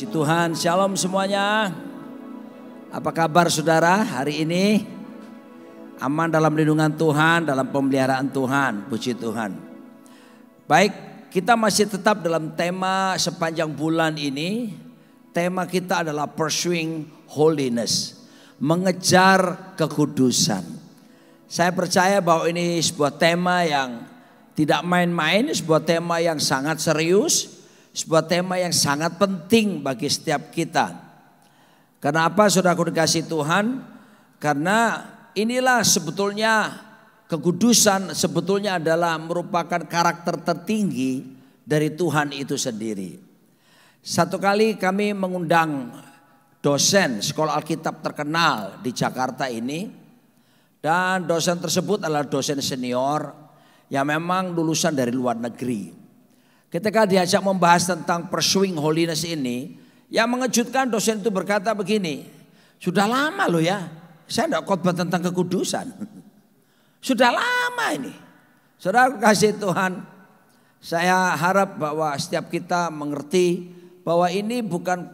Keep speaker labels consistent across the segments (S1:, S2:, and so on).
S1: Puji Tuhan, shalom semuanya. Apa kabar saudara hari ini? Aman dalam lindungan Tuhan, dalam pemeliharaan Tuhan. Puji Tuhan. Baik, kita masih tetap dalam tema sepanjang bulan ini. Tema kita adalah pursuing holiness, mengejar kekudusan. Saya percaya bahwa ini sebuah tema yang tidak main-main, sebuah tema yang sangat serius. Sebuah tema yang sangat penting bagi setiap kita. Kenapa saudaraku dikasih Tuhan? Karena inilah sebetulnya kekudusan sebetulnya adalah merupakan karakter tertinggi dari Tuhan itu sendiri. Satu kali kami mengundang dosen sekolah Alkitab terkenal di Jakarta ini. Dan dosen tersebut adalah dosen senior yang memang lulusan dari luar negeri. Ketika diajak membahas tentang pursuing holiness ini, yang mengejutkan dosen itu berkata begini, sudah lama loh ya, saya tidak khotbah tentang kekudusan. Sudah lama ini. Saudara kasih Tuhan, saya harap bahwa setiap kita mengerti bahwa ini bukan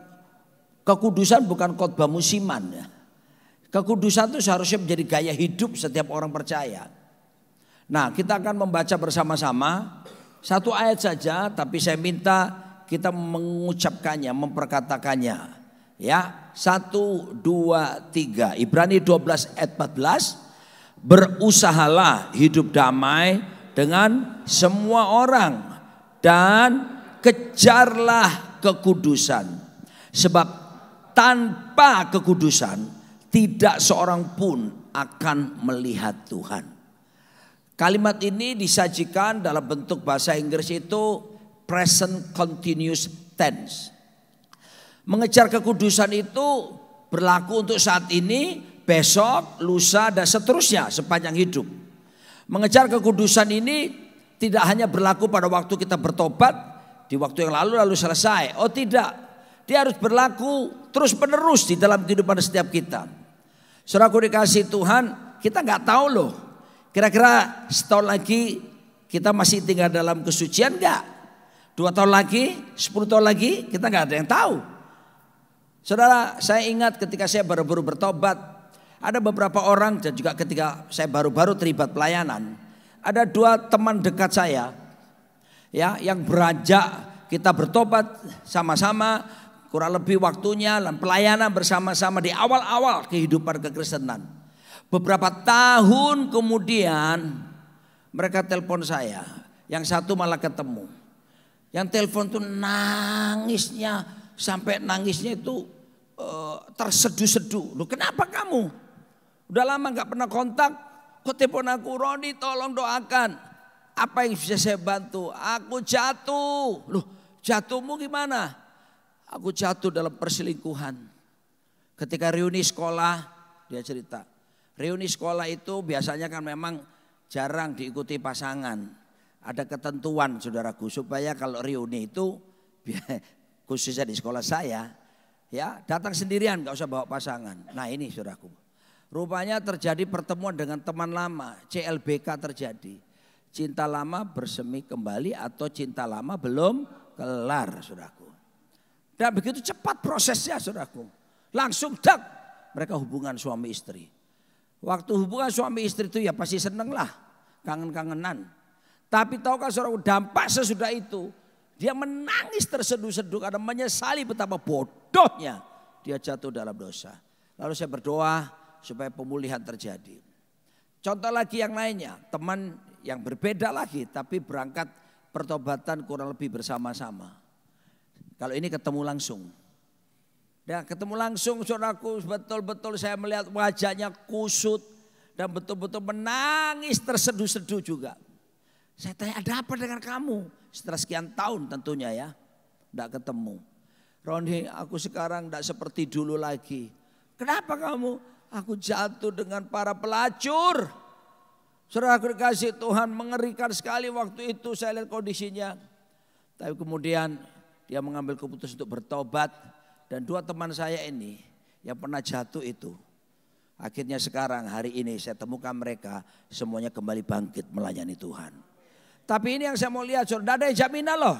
S1: kekudusan, bukan khotbah musiman ya. Kekudusan itu seharusnya menjadi gaya hidup setiap orang percaya. Nah, kita akan membaca bersama-sama. Satu ayat saja, tapi saya minta kita mengucapkannya, memperkatakannya. Ya, 1, 2, 3. Ibrani 12 ayat 14. Berusahalah hidup damai dengan semua orang dan kejarlah kekudusan. Sebab tanpa kekudusan tidak seorang pun akan melihat Tuhan. Kalimat ini disajikan dalam bentuk bahasa Inggris itu present continuous tense. Mengejar kekudusan itu berlaku untuk saat ini, besok, lusa dan seterusnya sepanjang hidup. Mengejar kekudusan ini tidak hanya berlaku pada waktu kita bertobat, di waktu yang lalu selesai. Oh tidak, dia harus berlaku terus menerus di dalam kehidupan setiap kita. Saudaraku dikasih Tuhan, kita nggak tahu loh. Kira-kira setahun lagi kita masih tinggal dalam kesucian enggak? 2 tahun lagi, 10 tahun lagi kita enggak ada yang tahu. Saudara, saya ingat ketika saya baru-baru bertobat, ada beberapa orang dan juga ketika saya baru-baru terlibat pelayanan, ada 2 teman dekat saya ya yang beranjak kita bertobat sama-sama, kurang lebih waktunya dan pelayanan bersama-sama di awal-awal kehidupan kekristenan. Beberapa tahun kemudian mereka telepon saya. Yang satu malah ketemu. Yang telepon tuh nangisnya. Sampai nangisnya itu terseduh-seduh. Loh kenapa kamu? Udah lama gak pernah kontak. Kok telepon aku, Roni tolong doakan. Apa yang bisa saya bantu? Aku jatuh. Loh jatuhmu gimana? Aku jatuh dalam perselingkuhan. Ketika reuni sekolah dia cerita. Reuni sekolah itu biasanya kan memang jarang diikuti pasangan. Ada ketentuan saudaraku supaya kalau reuni itu khususnya di sekolah saya ya datang sendirian gak usah bawa pasangan. Nah ini saudaraku. Rupanya terjadi pertemuan dengan teman lama, CLBK terjadi. Cinta lama bersemi kembali atau cinta lama belum kelar saudaraku. Dan begitu cepat prosesnya saudaraku. Langsung dak mereka hubungan suami istri. Waktu hubungan suami istri itu ya pasti seneng lah, kangen-kangenan. Tapi tahukah saudara dampak sesudah itu, dia menangis terseduh-seduh karena menyesali betapa bodohnya dia jatuh dalam dosa. Lalu saya berdoa supaya pemulihan terjadi. Contoh lagi yang lainnya, teman yang berbeda lagi tapi berangkat pertobatan kurang lebih bersama-sama. Kalau ini ketemu langsung. Dan ketemu langsung saudaraku betul-betul saya melihat wajahnya kusut dan betul-betul menangis terseduh-seduh juga. Saya tanya ada apa dengan kamu? Setelah sekian tahun tentunya ya, tidak ketemu. Roni aku sekarang tidak seperti dulu lagi. Kenapa kamu? Aku jatuh dengan para pelacur. Saudaraku dikasih Tuhan mengerikan sekali waktu itu saya lihat kondisinya. Tapi kemudian dia mengambil keputusan untuk bertobat. Dan 2 teman saya ini yang pernah jatuh itu. Akhirnya sekarang hari ini saya temukan mereka semuanya kembali bangkit melayani Tuhan. Tapi ini yang saya mau lihat, saudara, ada jaminan loh.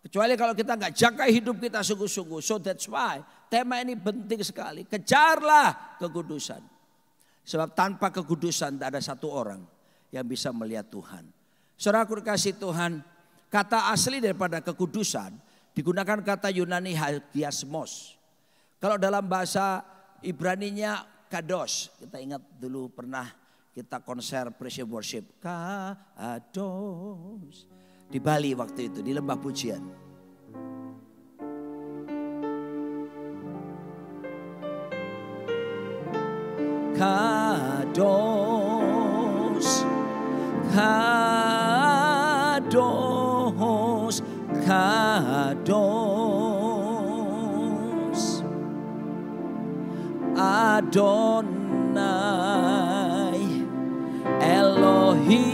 S1: Kecuali kalau kita nggak jaga hidup kita sungguh-sungguh. So that's why tema ini penting sekali. Kejarlah kekudusan. Sebab tanpa kekudusan tidak ada satu orang yang bisa melihat Tuhan. Saudaraku dikasih Tuhan, kata asli daripada kekudusan digunakan kata Yunani hagiasmos. Kalau dalam bahasa Ibraninya kados. Kita ingat dulu pernah kita konser praise and worship. Kados. Di Bali waktu itu, di lembah pujian. Kados. Kados. Kados. Adonai Elohim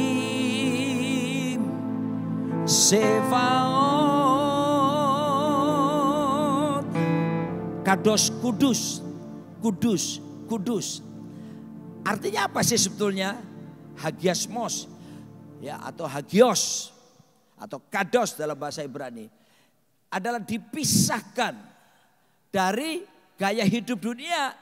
S1: Sevaot. Kados, kudus, kudus, kudus. Artinya apa sih sebetulnya? Hagiasmos ya, atau hagios atau kados dalam bahasa Ibrani adalah dipisahkan dari gaya hidup dunia,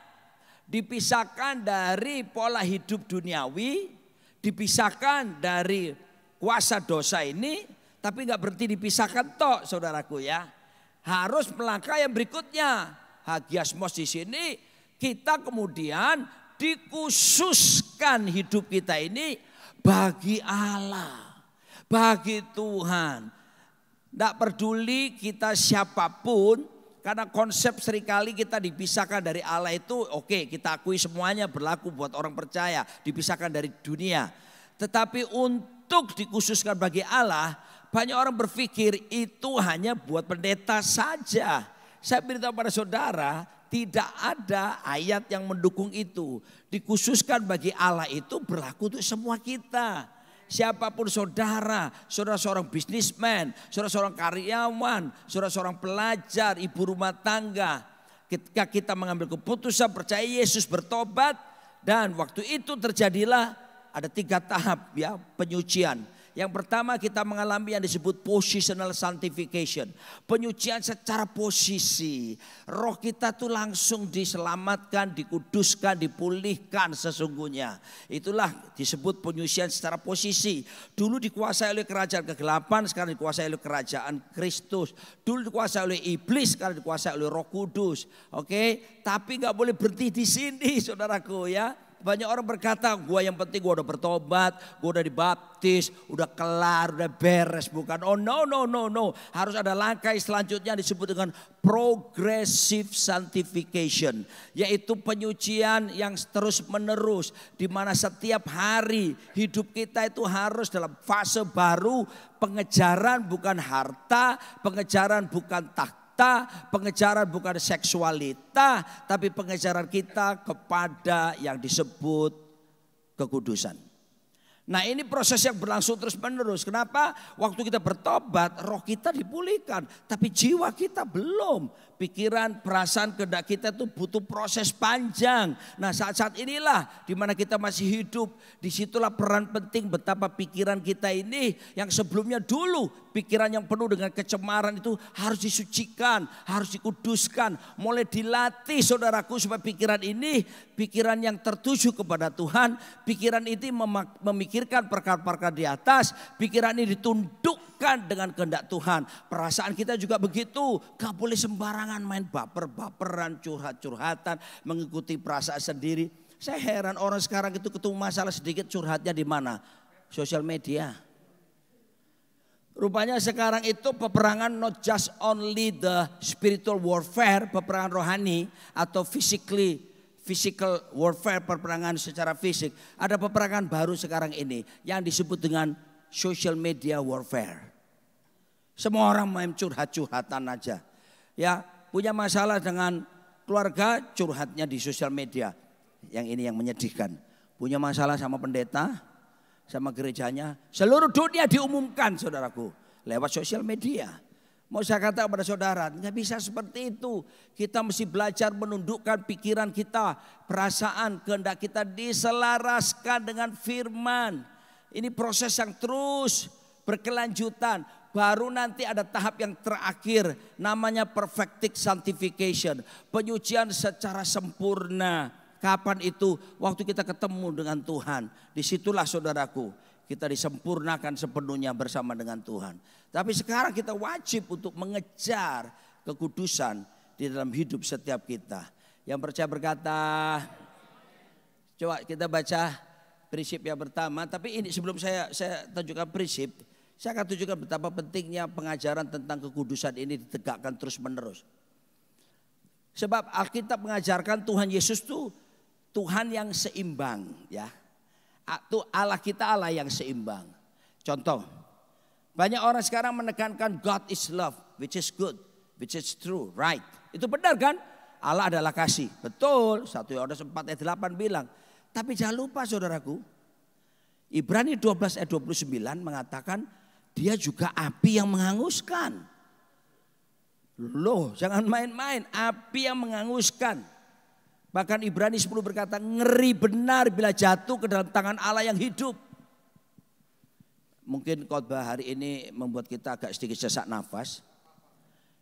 S1: dipisahkan dari pola hidup duniawi, dipisahkan dari kuasa dosa ini, tapi nggak berhenti dipisahkan tok, saudaraku ya. Harus melangkah yang berikutnya. Hagiasmos di sini kita kemudian dikhususkan hidup kita ini bagi Allah, bagi Tuhan. Tidak peduli kita siapapun. Karena konsep seringkali kita dipisahkan dari Allah itu oke, kita akui semuanya berlaku buat orang percaya. Dipisahkan dari dunia. Tetapi untuk dikhususkan bagi Allah, banyak orang berpikir itu hanya buat pendeta saja. Saya beritahu pada saudara, tidak ada ayat yang mendukung itu. Dikhususkan bagi Allah itu berlaku untuk semua kita. Siapapun saudara, saudara seorang bisnismen, saudara seorang karyawan, saudara seorang pelajar, ibu rumah tangga. Ketika kita mengambil keputusan percaya Yesus, bertobat, dan waktu itu terjadilah ada 3 tahap ya penyucian. Yang pertama kita mengalami yang disebut positional sanctification. Penyucian secara posisi. Roh kita tuh langsung diselamatkan, dikuduskan, dipulihkan sesungguhnya. Itulah disebut penyucian secara posisi. Dulu dikuasai oleh kerajaan kegelapan, sekarang dikuasai oleh kerajaan Kristus. Dulu dikuasai oleh iblis, sekarang dikuasai oleh Roh Kudus. Oke, tapi gak boleh berhenti di sini saudaraku ya. Banyak orang berkata, gua yang penting gua udah bertobat, gua udah dibaptis, udah kelar, udah beres. Bukan, oh no. Harus ada langkah selanjutnya disebut dengan progressive sanctification. Yaitu penyucian yang terus menerus. Di mana setiap hari hidup kita itu harus dalam fase baru. Pengejaran bukan harta, pengejaran bukan takhta. Pengejaran bukan seksualita, tapi pengejaran kita kepada yang disebut kekudusan. Nah ini proses yang berlangsung terus menerus. Kenapa? Waktu kita bertobat roh kita dipulihkan. Tapi jiwa kita belum. Pikiran, perasaan, kehendak kita itu butuh proses panjang. Nah saat-saat inilah dimana kita masih hidup. Disitulah peran penting betapa pikiran kita ini yang sebelumnya dulu. Pikiran yang penuh dengan kecemaran itu harus disucikan, harus dikuduskan. Mulai dilatih saudaraku supaya pikiran ini pikiran yang tertuju kepada Tuhan. Pikiran ini memikirkan perkara-perkara di atas. Pikiran ini ditundukkan dengan kehendak Tuhan. Perasaan kita juga begitu. Gak boleh sembarangan main baper-baperan, curhat-curhatan, mengikuti perasaan sendiri. Saya heran orang sekarang itu ketemu masalah sedikit curhatnya di mana? Sosial media. Rupanya sekarang itu peperangan not just only the spiritual warfare, peperangan rohani atau physical warfare, peperangan secara fisik. Ada peperangan baru sekarang ini yang disebut dengan social media warfare. Semua orang main curhat-curhatan aja. Ya, punya masalah dengan keluarga, curhatnya di sosial media. Yang ini yang menyedihkan. Punya masalah sama pendeta, sama gerejanya, seluruh dunia diumumkan saudaraku lewat sosial media. Mau saya kata kepada saudara, nggak bisa seperti itu. Kita mesti belajar menundukkan pikiran kita, perasaan, kehendak kita diselaraskan dengan firman. Ini proses yang terus berkelanjutan. baru nanti ada tahap yang terakhir namanya perfected sanctification. Penyucian secara sempurna. Kapan itu? Waktu kita ketemu dengan Tuhan. Disitulah saudaraku kita disempurnakan sepenuhnya bersama dengan Tuhan. Tapi sekarang kita wajib untuk mengejar kekudusan di dalam hidup setiap kita. Yang percaya berkata, coba kita baca prinsip yang pertama. Tapi ini sebelum saya tunjukkan prinsip, saya akan tunjukkan betapa pentingnya pengajaran tentang kekudusan ini ditegakkan terus menerus. Sebab Alkitab mengajarkan Tuhan Yesus itu Tuhan yang seimbang, ya. Allah kita Allah yang seimbang. Contoh, banyak orang sekarang menekankan God is love, which is good, which is true, right. Itu benar kan? Allah adalah kasih. Betul, 1 Yohanes 4 ayat 8 bilang. Tapi jangan lupa saudaraku, Ibrani 12 ayat 29 mengatakan dia juga api yang menghanguskan. Loh, jangan main-main, api yang menghanguskan. Bahkan Ibrani 10 berkata, ngeri benar bila jatuh ke dalam tangan Allah yang hidup. Mungkin khotbah hari ini membuat kita agak sedikit sesak nafas.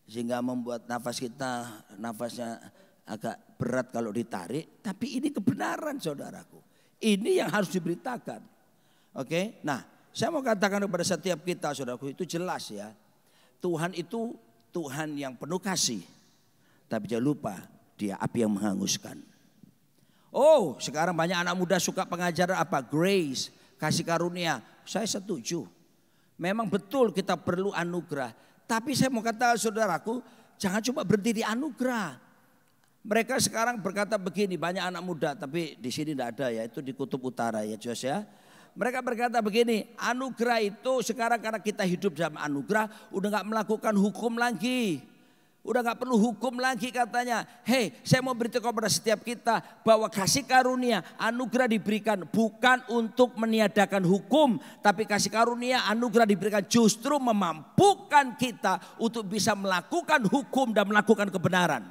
S1: Sehingga membuat nafasnya agak berat kalau ditarik. Tapi ini kebenaran saudaraku. Ini yang harus diberitakan. Oke, nah saya mau katakan kepada setiap kita saudaraku, itu jelas ya. Tuhan itu Tuhan yang penuh kasih. Tapi jangan lupa dia api yang menghanguskan. Oh, sekarang banyak anak muda suka pengajaran apa? Grace, kasih karunia. Saya setuju. Memang betul kita perlu anugerah. Tapi saya mau kata saudaraku, jangan cuma berhenti di anugerah. Mereka sekarang berkata begini, banyak anak muda, tapi di sini tidak ada ya, itu di kutub utara ya Jos ya. Mereka berkata begini, anugerah itu sekarang karena kita hidup dalam anugerah, udah gak melakukan hukum lagi. Udah gak perlu hukum lagi katanya. Hei, saya mau beritahu kepada setiap kita bahwa kasih karunia, anugerah diberikan bukan untuk meniadakan hukum. Tapi kasih karunia, anugerah diberikan justru memampukan kita untuk bisa melakukan hukum dan melakukan kebenaran.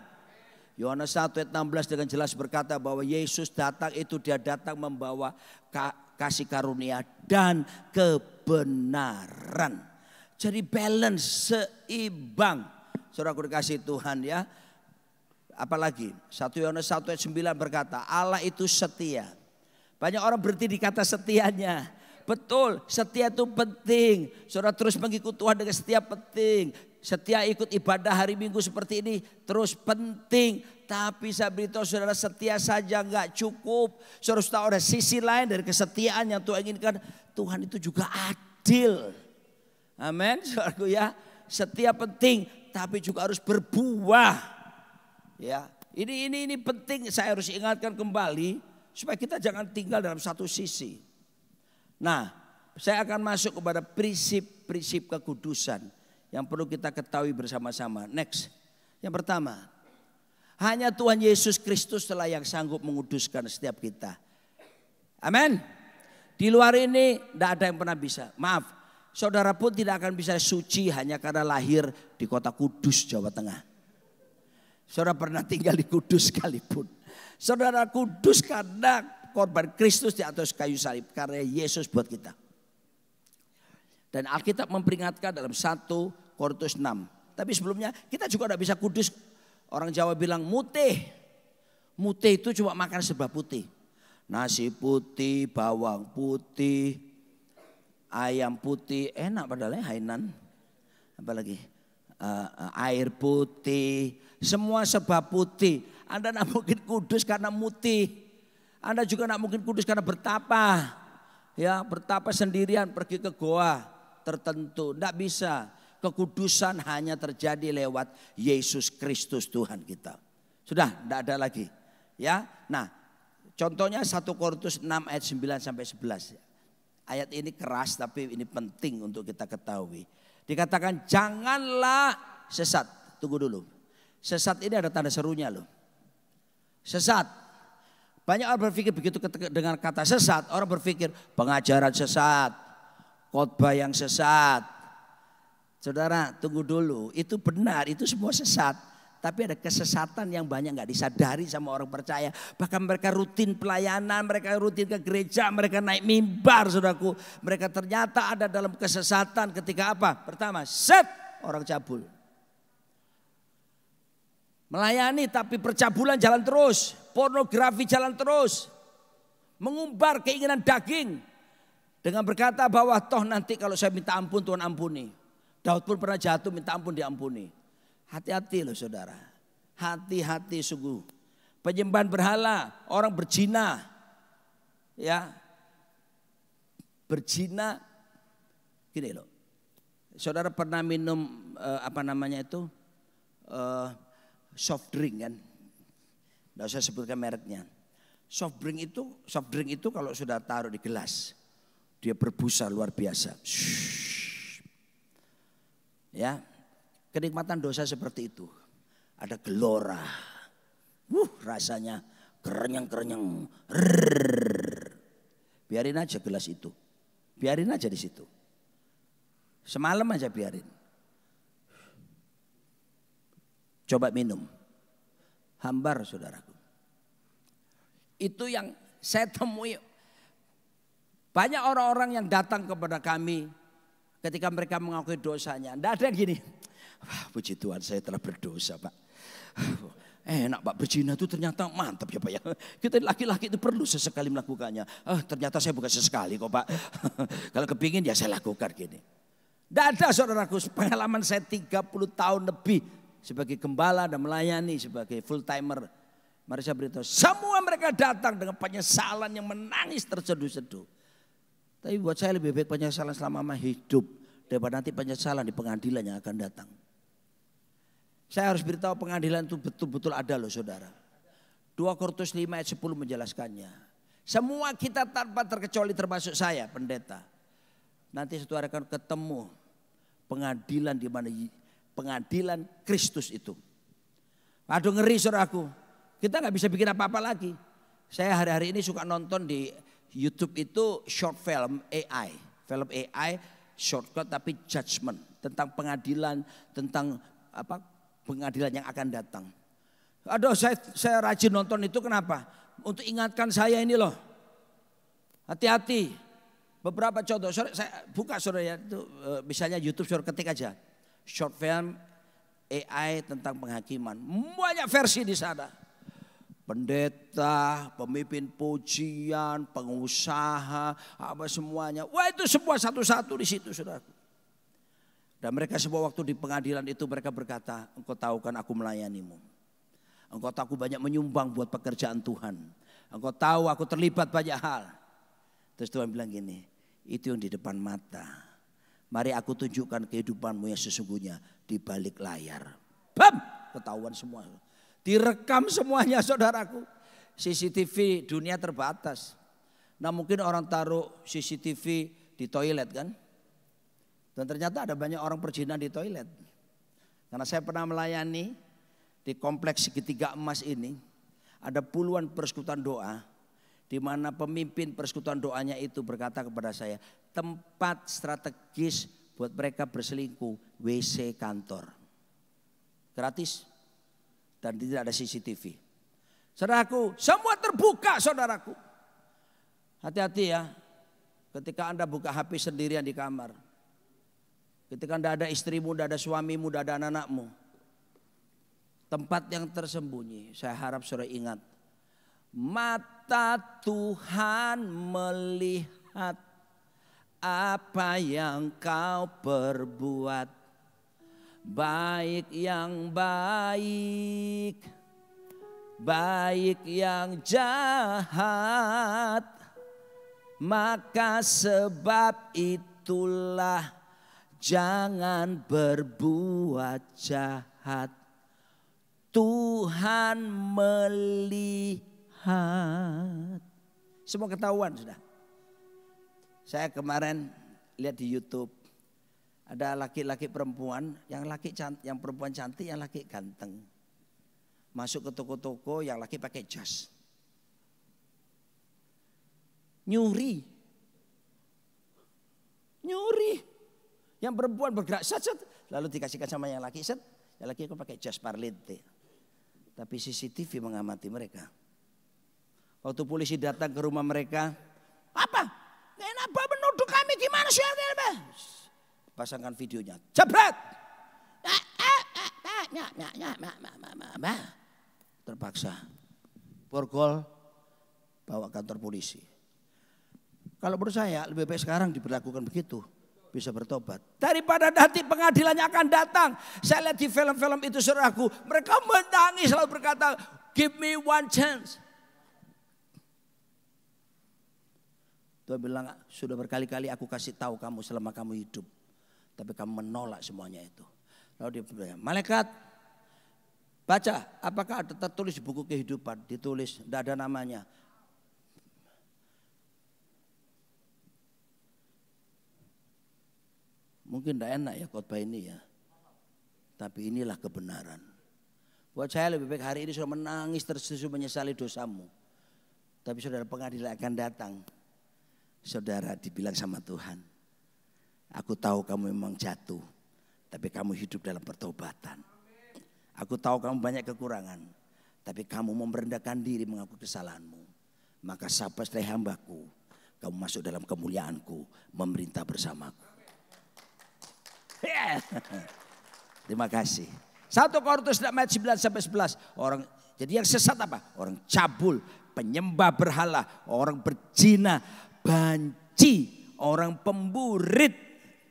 S1: Yohanes 1 ayat 16 dengan jelas berkata bahwa Yesus datang itu dia datang membawa kasih karunia dan kebenaran. Jadi balance, seimbang. Saudaraku dikasih Tuhan ya. Apalagi 1 Yohanes 1 ayat 9 berkata Allah itu setia. Banyak orang berhenti di kata setianya. Betul, setia itu penting. Saudara terus mengikut Tuhan dengan setia penting. Setia ikut ibadah hari Minggu seperti ini terus penting. Tapi saya beritahu saudara, setia saja gak cukup. Saudara tahu ada sisi lain dari kesetiaan yang Tuhan inginkan. Tuhan itu juga adil. Amin saudaraku ya. Setia penting tapi juga harus berbuah. Ya, ini penting, saya harus ingatkan kembali supaya kita jangan tinggal dalam satu sisi. Nah, saya akan masuk kepada prinsip-prinsip kekudusan yang perlu kita ketahui bersama-sama. Next. Yang pertama, hanya Tuhan Yesus Kristus lah yang sanggup menguduskan setiap kita. Amin. Di luar ini tidak ada yang pernah bisa. Maaf. Saudara pun tidak akan bisa suci hanya karena lahir di kota Kudus, Jawa Tengah. Saudara pernah tinggal di Kudus sekalipun. Saudara kudus karena korban Kristus di atas kayu salib. Karena Yesus buat kita. Dan Alkitab memperingatkan dalam 1 Korintus 6. Tapi sebelumnya kita juga tidak bisa kudus. Orang Jawa bilang mutih. Mutih itu cuma makan serba putih. Nasi putih, bawang putih, ayam putih, enak padahal ya, hainan. Apalagi air putih, semua serba putih. Anda tidak mungkin kudus karena mutih. Anda juga tidak mungkin kudus karena bertapa. Ya, bertapa sendirian pergi ke goa tertentu. Tidak bisa. Kekudusan hanya terjadi lewat Yesus Kristus Tuhan kita. Sudah, tidak ada lagi. Ya, nah contohnya 1 Korintus 6 ayat 9 sampai 11. Ayat ini keras tapi ini penting untuk kita ketahui. Dikatakan janganlah sesat. Tunggu dulu. Sesat ini ada tanda serunya loh. Sesat. Banyak orang berpikir begitu dengan kata sesat. Orang berpikir pengajaran sesat. Khotbah yang sesat. Saudara tunggu dulu. Itu benar, itu semua sesat. tapi ada kesesatan yang banyak nggak disadari sama orang percaya. Bahkan mereka rutin pelayanan, mereka rutin ke gereja, mereka naik mimbar saudaraku. Mereka ternyata ada dalam kesesatan ketika apa? Pertama, orang cabul. Melayani tapi percabulan jalan terus, pornografi jalan terus. Mengumbar keinginan daging. Dengan berkata bahwa toh nanti kalau saya minta ampun Tuhan ampuni. Daud pun pernah jatuh minta ampun diampuni. Hati-hati loh saudara. Hati-hati sungguh. Penyembahan berhala, orang berzina. Ya. Berzina. Gini loh. Saudara pernah minum soft drink kan? Tidak usah sebutkan mereknya. Soft drink itu kalau sudah taruh di gelas, dia berbusa luar biasa. Ya, kenikmatan dosa seperti itu. Ada gelora, rasanya kerenyang. Biarin aja gelas itu, biarin aja di situ. Semalam aja biarin. Coba minum, hambar saudaraku. Itu yang saya temui. Banyak orang-orang yang datang kepada kami ketika mereka mengakui dosanya. Tidak ada yang gini, puji Tuhan saya telah berdosa Pak. Enak Pak, berzina itu ternyata mantap ya Pak ya. Kita laki-laki itu perlu sesekali melakukannya. Ternyata saya bukan sesekali kok Pak. Kalau kepingin ya saya lakukan gini. Tidak ada saudaraku, pengalaman saya 30 tahun lebih sebagai gembala dan melayani sebagai full timer. Mari saya beritahu, semua mereka datang dengan penyesalan yang menangis terseduh-seduh. Tapi buat saya lebih baik penyesalan selama hidup daripada nanti penyesalan di pengadilan yang akan datang. Saya harus beritahu pengadilan itu betul-betul ada loh saudara. 2 Korintus 5 ayat 10 menjelaskannya. Semua kita tanpa terkecuali termasuk saya pendeta. Nanti suatu hari akan ketemu pengadilan di mana pengadilan Kristus itu. Aduh ngeri saudaraku. Kita gak bisa bikin apa-apa lagi. Saya hari-hari ini suka nonton di YouTube itu short film AI. Film AI shortcut tapi judgment. Tentang pengadilan, tentang pengadilan yang akan datang. Aduh saya rajin nonton itu kenapa? Untuk ingatkan saya ini loh. Hati-hati. Beberapa contoh, saya buka saudara ya. Itu, misalnya YouTube saudara ketik aja. Short film AI tentang penghakiman. Banyak versi di sana. Pendeta, pemimpin pujian, pengusaha, apa semuanya. Wah itu semua satu-satu di situ saudara. Dan mereka semua waktu di pengadilan itu mereka berkata, engkau tahu kan aku melayanimu. Engkau tahu aku banyak menyumbang buat pekerjaan Tuhan. Engkau tahu aku terlibat banyak hal. Terus Tuhan bilang gini, itu yang di depan mata. Mari aku tunjukkan kehidupanmu yang sesungguhnya di balik layar. Bam! Ketahuan semua. Direkam semuanya saudaraku. CCTV dunia terbatas. Nah mungkin orang taruh CCTV di toilet kan. Dan ternyata ada banyak orang perzina di toilet. Karena saya pernah melayani di kompleks segitiga emas ini. Ada puluhan persekutuan doa. Di mana pemimpin persekutuan doanya itu berkata kepada saya, tempat strategis buat mereka berselingkuh, WC kantor. Gratis dan tidak ada CCTV. Saudaraku, semua terbuka saudaraku. Hati-hati ya, ketika Anda buka HP sendirian di kamar. Ketika Anda ada istrimu, tidak ada suamimu, tidak ada anak-anakmu. Tempat yang tersembunyi, saya harap saudara ingat. Mata Tuhan melihat apa yang kau perbuat, baik yang baik, baik yang jahat. Maka sebab itulah jangan berbuat jahat. Tuhan melihat. Semua ketahuan sudah. Saya kemarin lihat di YouTube ada laki-laki perempuan, yang perempuan cantik, yang laki ganteng. Masuk ke toko-toko, yang laki pakai jas. Nyuri. Yang perempuan bergerak set, lalu dikasihkan sama yang laki set, yang laki kok pakai jas parlente. Tapi CCTV mengamati mereka. Waktu polisi datang ke rumah mereka, apa? Kenapa menuduh kami gimana sih? Pasangkan videonya, jebret. Terpaksa. Borgol bawa kantor polisi. Kalau menurut saya lebih baik sekarang diberlakukan begitu. Bisa bertobat. Daripada nanti pengadilannya akan datang. Saya lihat di film-film itu saudaraku. Mereka menangis selalu berkata, give me one chance. Tuhan bilang, sudah berkali-kali aku kasih tahu kamu selama kamu hidup. Tapi kamu menolak semuanya itu. Lalu dia bertanya, malaikat baca apakah ada tertulis di buku kehidupan. Ditulis, tidak ada namanya. Mungkin tidak enak ya khotbah ini ya. Tapi inilah kebenaran. Buat saya lebih baik hari ini sudah menangis tersusu menyesali dosamu. Tapi saudara pengadilan akan datang. Saudara dibilang sama Tuhan. Aku tahu kamu memang jatuh. Tapi kamu hidup dalam pertobatan. Aku tahu kamu banyak kekurangan. Tapi kamu merendahkan diri mengaku kesalahanmu. Maka sabar setelah hambaku. Kamu masuk dalam kemuliaanku. Memerintah bersamaku. Terima kasih. 1 Korintus 6 ayat 9-11. Orang jadi yang sesat apa? Orang cabul, penyembah berhala, orang berzina, banci, orang pemburit.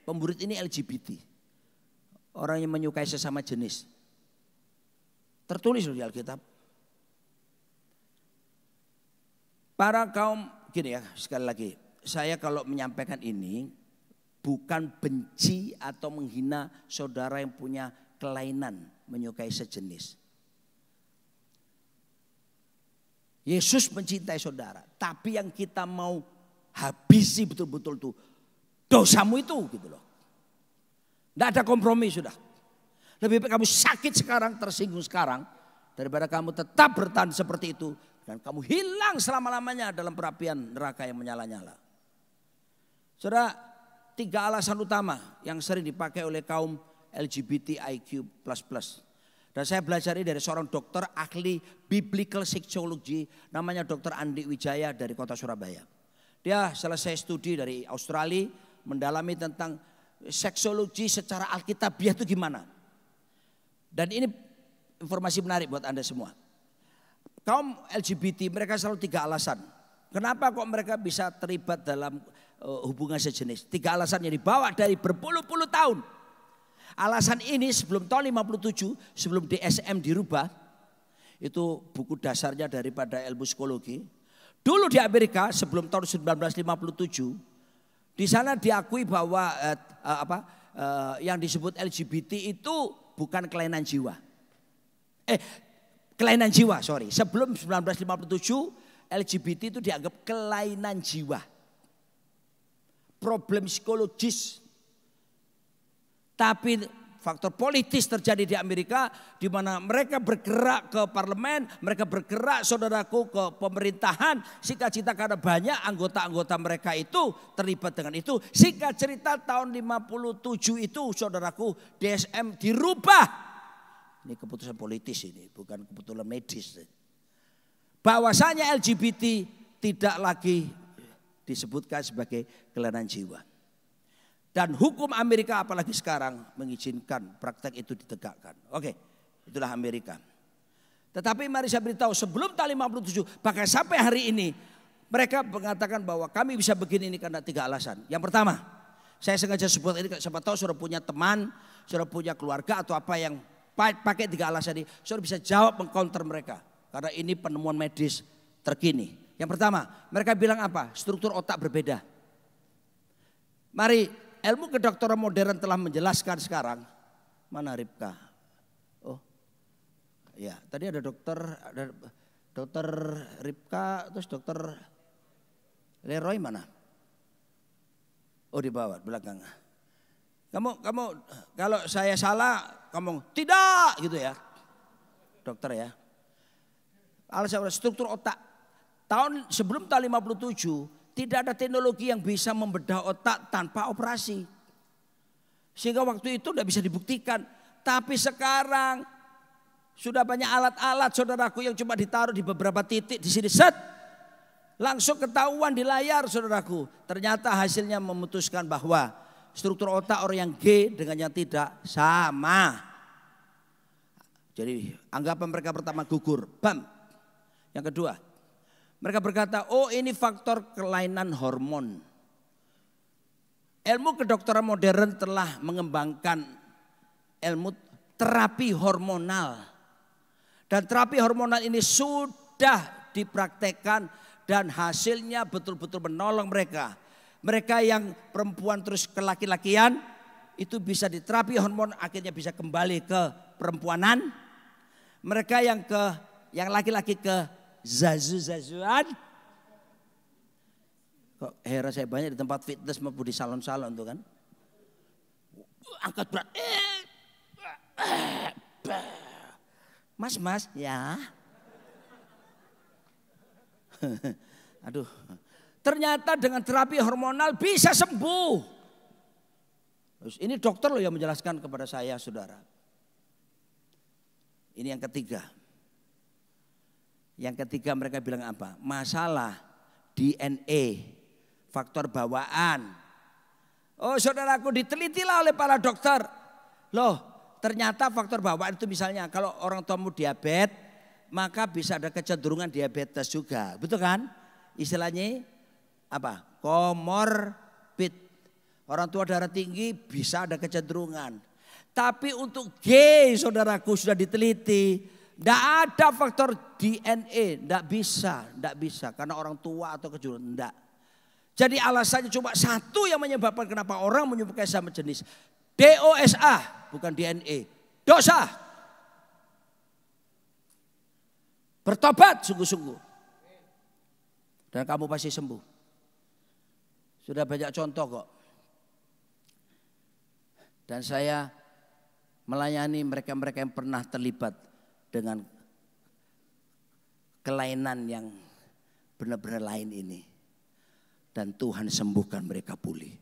S1: Pemburit ini LGBT. Orang yang menyukai sesama jenis. Tertulis di Alkitab. Para kaum gini ya, sekali lagi, saya kalau menyampaikan ini bukan benci atau menghina saudara yang punya kelainan menyukai sejenis. Yesus mencintai saudara, tapi yang kita mau habisi betul-betul tuh dosamu itu gitu loh. Tidak ada kompromi sudah. Lebih baik kamu sakit sekarang, tersinggung sekarang, daripada kamu tetap bertahan seperti itu dan kamu hilang selama-lamanya dalam perapian neraka yang menyala-nyala. Saudara, 3 alasan utama yang sering dipakai oleh kaum LGBTIQ++. Dan saya belajar ini dari seorang dokter ahli biblical psychology, namanya Dr. Andi Wijaya dari kota Surabaya. Dia selesai studi dari Australia, mendalami tentang seksologi secara alkitabiah itu gimana. Dan ini informasi menarik buat Anda semua. Kaum LGBT mereka selalu 3 alasan. Kenapa kok mereka bisa terlibat dalam hubungan sejenis? 3 alasan yang dibawa dari berpuluh-puluh tahun. Alasan ini sebelum tahun 57, sebelum DSM dirubah, itu buku dasarnya daripada ilmu psikologi. Dulu di Amerika sebelum tahun 1957, di sana diakui bahwa yang disebut LGBT itu bukan kelainan jiwa. Kelainan jiwa, sorry. Sebelum 1957, LGBT itu dianggap kelainan jiwa. Problem psikologis. Tapi faktor politis terjadi di Amerika di mana mereka bergerak ke parlemen, mereka bergerak saudaraku ke pemerintahan, singkat cerita karena banyak anggota-anggota mereka itu terlibat dengan itu. Singkat cerita tahun 57 itu saudaraku DSM dirubah. Ini keputusan politis ini, bukan keputusan medis. Bahwasanya LGBT tidak lagi disebutkan sebagai kelainan jiwa. Dan hukum Amerika apalagi sekarang mengizinkan praktek itu ditegakkan. Oke, itulah Amerika. Tetapi mari saya beritahu sebelum tahun 57 bahkan sampai hari ini mereka mengatakan bahwa kami bisa begini ini karena 3 alasan. Yang pertama, saya sengaja sebut ini siapa tahu sudah punya teman, sudah punya keluarga atau apa yang pakai 3 alasan ini, sudah bisa jawab mengcounter mereka. Karena ini penemuan medis terkini. Yang pertama, mereka bilang apa? Struktur otak berbeda. Mari, ilmu kedokteran modern telah menjelaskan sekarang. Mana Ripka? Oh, ya tadi ada dokter Ripka, terus dokter Leroy mana? Oh di bawah, belakang. Kamu kalau saya salah, kamu tidak gitu ya, dokter ya. Alasan struktur otak. Sebelum tahun 57 tidak ada teknologi yang bisa membedah otak tanpa operasi. Sehingga waktu itu tidak bisa dibuktikan. Tapi sekarang Sudah banyak alat-alat saudaraku yang cuma ditaruh di beberapa titik di sini. Set. Langsung ketahuan di layar saudaraku. Ternyata hasilnya memutuskan bahwa struktur otak orang yang G dengan yang tidak sama. Jadi anggapan mereka pertama gugur. Bam. Yang kedua. Mereka berkata, oh ini faktor kelainan hormon. Ilmu kedokteran modern telah mengembangkan ilmu terapi hormonal. Dan terapi hormonal ini sudah dipraktekkan dan hasilnya betul-betul menolong mereka. Mereka yang perempuan terus ke laki-lakian itu bisa diterapi hormon akhirnya bisa kembali ke perempuanan. Mereka yang laki-laki ke zazu-zazuan. Kok heran saya banyak di tempat fitness maupun di salon-salon tuh kan. Angkat berat. Mas, ya. Aduh. Ternyata dengan terapi hormonal bisa sembuh. Terus ini dokter loh yang menjelaskan kepada saya, saudara. Ini yang ketiga. Yang ketiga mereka bilang apa? Masalah DNA, faktor bawaan. Oh saudaraku, ditelitilah oleh para dokter. Loh. Ternyata faktor bawaan itu misalnya kalau orang tuamu diabetes maka bisa ada kecenderungan diabetes juga. Betul kan? Istilahnya apa? Komorbid. Orang tua darah tinggi bisa ada kecenderungan. Tapi untuk G saudaraku sudah diteliti. Tidak ada faktor DNA. Tidak bisa. Karena orang tua atau kecenderungan. Tidak. Jadi alasannya cuma satu yang menyebabkan kenapa orang menyukai sama jenis. DOSA. Bukan DNA, dosa. Bertobat sungguh-sungguh. Dan kamu pasti sembuh. Sudah banyak contoh kok. Dan saya melayani mereka-mereka yang pernah terlibat dengan kelainan yang benar-benar lain ini. Dan Tuhan sembuhkan mereka pulih.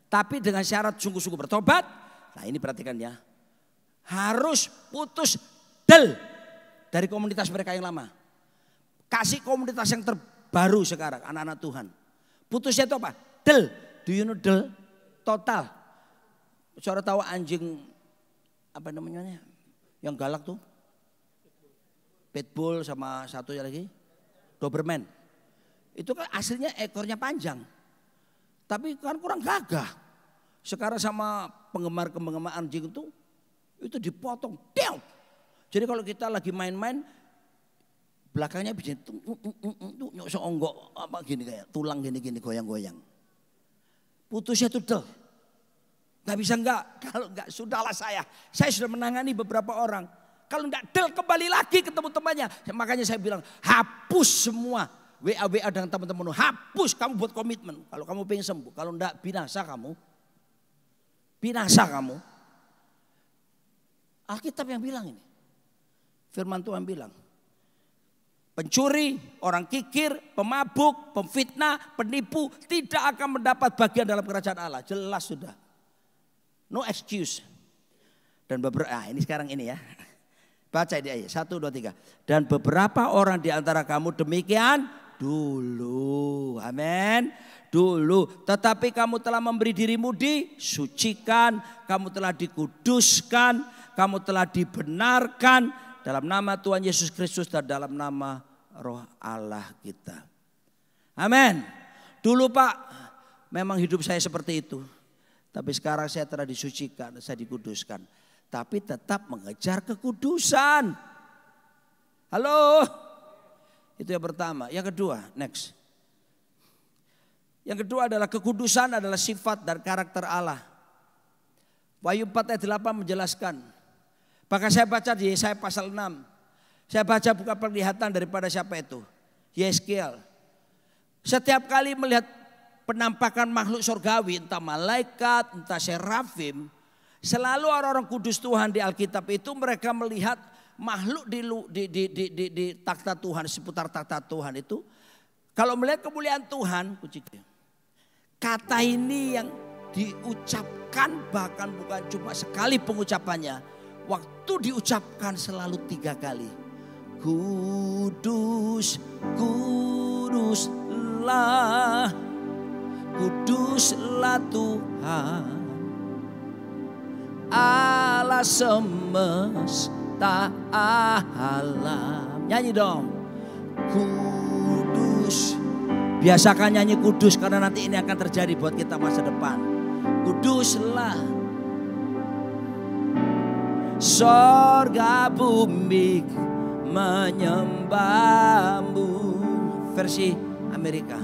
S1: Tapi dengan syarat sungguh-sungguh bertobat. Nah ini perhatikan ya. Harus putus del dari komunitas mereka yang lama. Kasih komunitas yang terbaru sekarang anak-anak Tuhan. Putusnya itu apa? Del. Do you know del? Total. Saudara tahu anjing apa namanya? Yang galak tuh? Pitbull sama satunya lagi Doberman. Itu kan aslinya ekornya panjang. Tapi kan kurang gagah. Sekarang sama penggemar anjing itu dipotong. Jadi kalau kita lagi main-main belakangnya bisa nyok onggok apa gini kayak tulang gini goyang-goyang. Putusnya itu del. Gak bisa enggak, kalau enggak sudahlah saya sudah menangani beberapa orang. Kalau enggak del kembali lagi ketemu temannya. Makanya saya bilang hapus semua WA dengan teman-teman. Hapus, kamu buat komitmen. Kalau kamu pengen sembuh, kalau enggak binasa kamu. Binasa kamu. Alkitab yang bilang ini. Firman Tuhan bilang. Pencuri, orang kikir, pemabuk, pemfitnah, penipu tidak akan mendapat bagian dalam kerajaan Allah. Jelas sudah. No excuse. Dan ini sekarang ini ya. Baca di ayat 1, 2, 3. Dan beberapa orang di antara kamu demikian dulu. Amin. Dulu. Tetapi kamu telah memberi dirimu disucikan. Kamu telah dikuduskan. Kamu telah dibenarkan. Dalam nama Tuhan Yesus Kristus dan dalam nama Roh Allah kita. Amin. Dulu Pak memang hidup saya seperti itu. Tapi sekarang saya telah disucikan. Saya dikuduskan. Tapi tetap mengejar kekudusan. Halo. Itu yang pertama. Yang kedua, next. Yang kedua adalah kekudusan adalah sifat dan karakter Allah. Wahyu 4 ayat 8 menjelaskan. Bahkan saya baca di Yesaya pasal 6. Saya baca bukan penglihatan daripada siapa itu. Yeskiel. Setiap kali melihat penampakan makhluk surgawi, entah malaikat, entah serafim. Selalu orang-orang kudus Tuhan di Alkitab itu mereka melihat makhluk di takhta Tuhan, seputar takhta Tuhan itu. Kalau melihat kemuliaan Tuhan, kata ini yang diucapkan bahkan bukan cuma sekali pengucapannya. waktu diucapkan selalu 3 kali. Kudus, kuduslah, kuduslah Tuhan, Allah semesta alam. Nyanyi dong. Kudus. Biasakan nyanyi kudus karena nanti ini akan terjadi buat kita masa depan. Kuduslah. Sorga bumi menyembahmu. Versi Amerika.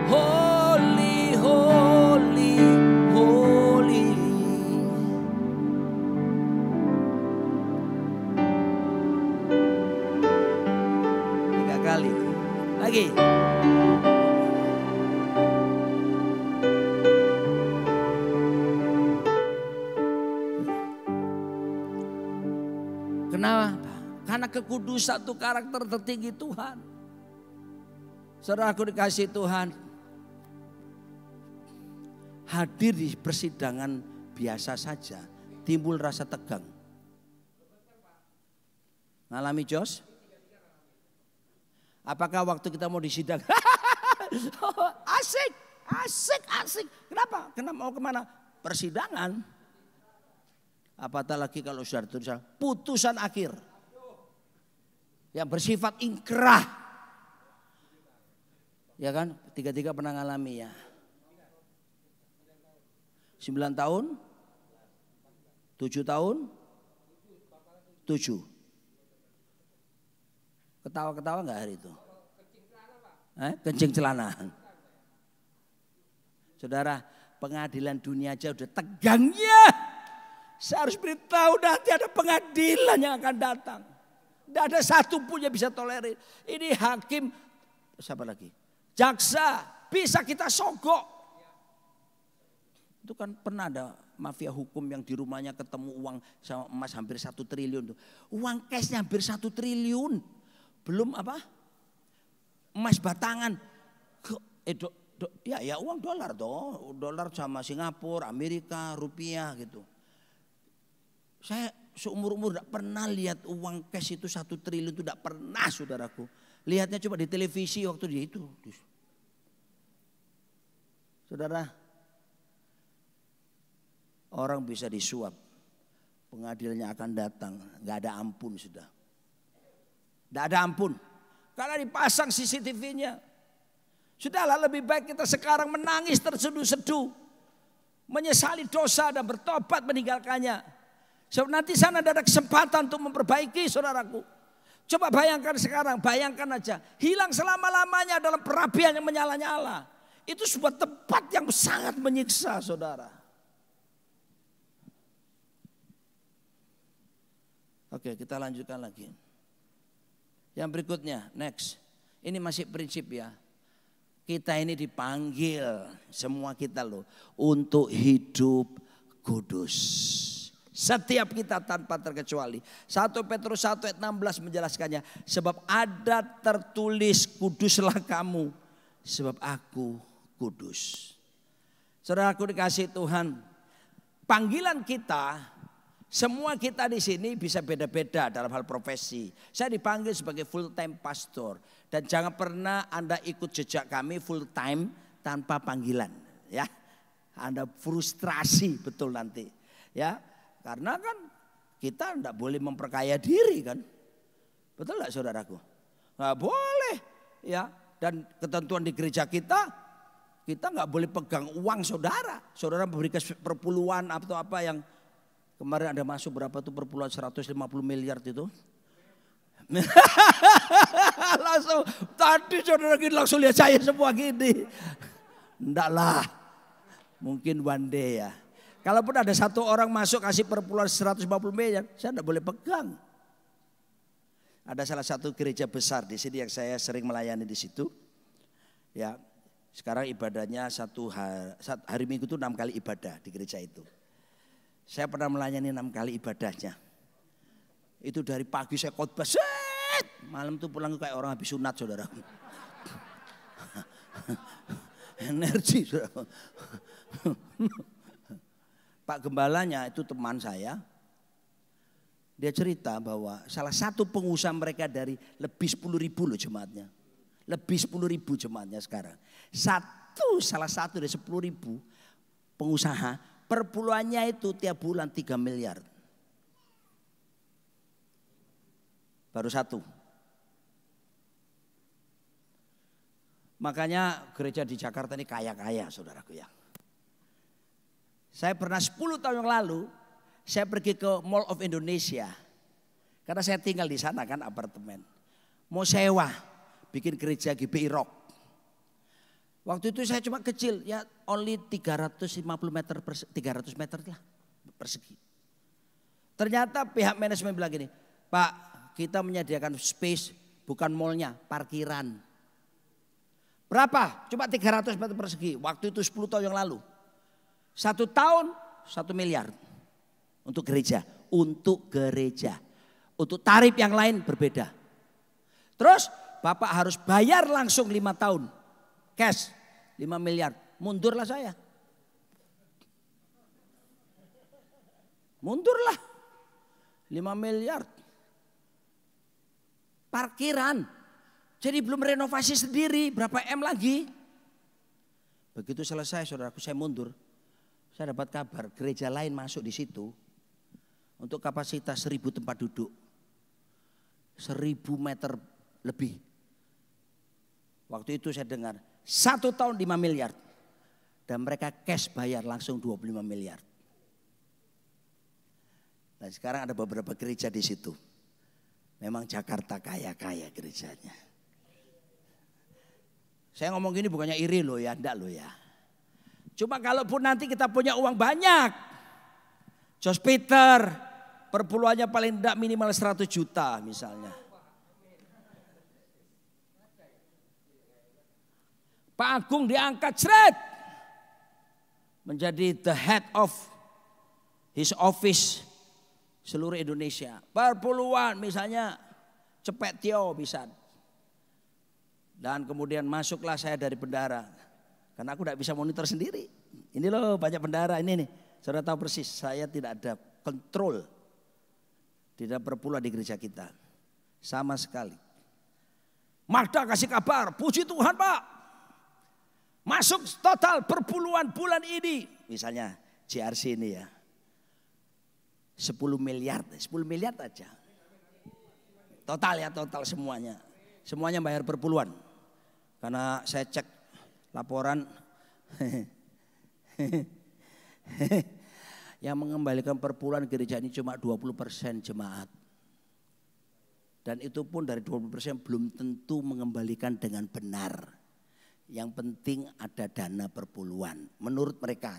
S1: Holy, holy, holy. Tiga kali. Lagi. Kenapa? Karena kekudusan itu karakter tertinggi Tuhan. Saudaraku dikasih Tuhan. Hadir di persidangan biasa saja. Timbul rasa tegang. Ngalami Jos? Apakah waktu kita mau disidang? Asik, asik, asik. Kenapa? Kenapa mau kemana? Persidangan. Apatah lagi kalau sudah tulisan putusan akhir. Yang bersifat ingkrah. Ya kan? 3 pernah ngalami ya. 9 tahun. 7 tahun. 7. Ketawa-ketawa enggak hari itu? Kencing celana. Saudara, pengadilan dunia aja udah tegangnya. Saya harus beritahu nanti ada pengadilan yang akan datang. Tidak ada satu pun yang bisa tolerir. Ini hakim, siapa lagi? Jaksa, bisa kita sogok. Itu kan pernah ada mafia hukum yang di rumahnya ketemu uang sama emas hampir 1 triliun. Uang cashnya hampir 1 triliun. Belum apa? Emas batangan. Ya uang dolar toh. Dolar sama Singapura, Amerika, rupiah gitu. Saya seumur-umur tidak pernah lihat uang cash itu 1 triliun itu tidak pernah saudaraku. Lihatnya cuma di televisi waktu dia itu. Saudara, orang bisa disuap. Pengadilannya akan datang. Gak ada ampun sudah. Gak ada ampun. Karena dipasang CCTV-nya. Sudahlah lebih baik kita sekarang menangis terseduh-seduh. Menyesali dosa dan bertobat meninggalkannya. Sebab nanti sana ada kesempatan untuk memperbaiki saudaraku. Coba bayangkan sekarang, bayangkan aja. Hilang selama-lamanya dalam perapian yang menyala-nyala. Itu sebuah tempat yang sangat menyiksa saudara. Oke, kita lanjutkan lagi. Yang berikutnya, next. Ini masih prinsip ya. Kita ini dipanggil, semua kita loh. Untuk hidup kudus. Setiap kita tanpa terkecuali. 1 Petrus 1 ayat 16 menjelaskannya. Sebab ada tertulis kuduslah kamu. Sebab aku kudus. Saudara aku dikasih Tuhan. Panggilan kita, semua kita di sini bisa beda-beda dalam hal profesi. Saya dipanggil sebagai full time pastor. Dan jangan pernah Anda ikut jejak kami full time tanpa panggilan. Ya, Anda frustrasi betul nanti. Ya. Karena kan kita tidak boleh memperkaya diri kan. Betul gak saudaraku? Gak boleh ya. Dan ketentuan di gereja kita gak boleh pegang uang saudara. Saudara memberikan perpuluhan atau apa yang kemarin ada masuk berapa tuh perpuluhan 150 miliar itu. Langsung tadi saudara gini langsung lihat saya semua gini. Enggak lah. Mungkin one day ya. Kalaupun ada satu orang masuk kasih perpuluhan 150 miliar, saya tidak boleh pegang. Ada salah satu gereja besar di sini yang saya sering melayani di situ. Ya, sekarang ibadahnya hari Minggu itu 6 kali ibadah di gereja itu. Saya pernah melayani 6 kali ibadahnya. Itu dari pagi saya khotbah, malam tuh pulang kayak orang habis sunat saudara. Energi saudara. Pak Gembalanya itu teman saya. Dia cerita bahwa salah satu pengusaha mereka dari lebih 10.000 loh jemaatnya. Lebih 10.000 jemaatnya sekarang. Salah satu dari 10.000 pengusaha perpuluhannya itu tiap bulan 3 miliar. Baru satu. Makanya gereja di Jakarta ini kaya-kaya saudaraku ya. Saya pernah 10 tahun yang lalu saya pergi ke Mall of Indonesia. Karena saya tinggal di sana kan apartemen. Mau sewa bikin gereja GBI Rock. Waktu itu saya cuma kecil ya only 300 meter lah persegi. Ternyata pihak manajemen bilang gini, Pak kita menyediakan space bukan mallnya parkiran. Berapa? Cuma 300 meter persegi. Waktu itu 10 tahun yang lalu. 1 tahun 1 miliar. Untuk gereja. Untuk gereja. Untuk tarif yang lain berbeda. Terus Bapak harus bayar langsung 5 tahun. Cash 5 miliar. Mundurlah saya. Mundurlah. 5 miliar. Parkiran. Jadi belum renovasi sendiri. Berapa M lagi. Begitu selesai saudaraku saya mundur. Saya dapat kabar gereja lain masuk di situ. Untuk kapasitas 1.000 tempat duduk. 1.000 meter lebih. Waktu itu saya dengar 1 tahun 5 miliar. Dan mereka cash bayar langsung 25 miliar. Dan sekarang ada beberapa gereja di situ. Memang Jakarta kaya-kaya gerejanya. Saya ngomong gini bukannya iri loh ya, enggak loh ya. Cuma kalaupun nanti kita punya uang banyak. Jos Peter perpuluhannya paling tidak minimal 100 juta misalnya. Pak Agung diangkat seret. Menjadi the head of his office seluruh Indonesia. Perpuluhan misalnya Cepet Tio bisa. Dan kemudian masuklah saya dari bendara. Karena aku tidak bisa monitor sendiri. Ini loh banyak bendara ini nih. Saudara tahu persis saya tidak ada kontrol. Tidak perpuluhan di gereja kita. Sama sekali. Magda kasih kabar. Puji Tuhan Pak. Masuk total perpuluhan bulan ini. Misalnya JRC ini ya. 10 miliar. 10 miliar aja. Total ya total semuanya. Semuanya bayar perpuluhan. Karena saya cek laporan. Yang mengembalikan perpuluhan gereja ini cuma 20% jemaat. Dan itu pun dari 20% belum tentu mengembalikan dengan benar. Yang penting ada dana perpuluhan. Menurut mereka,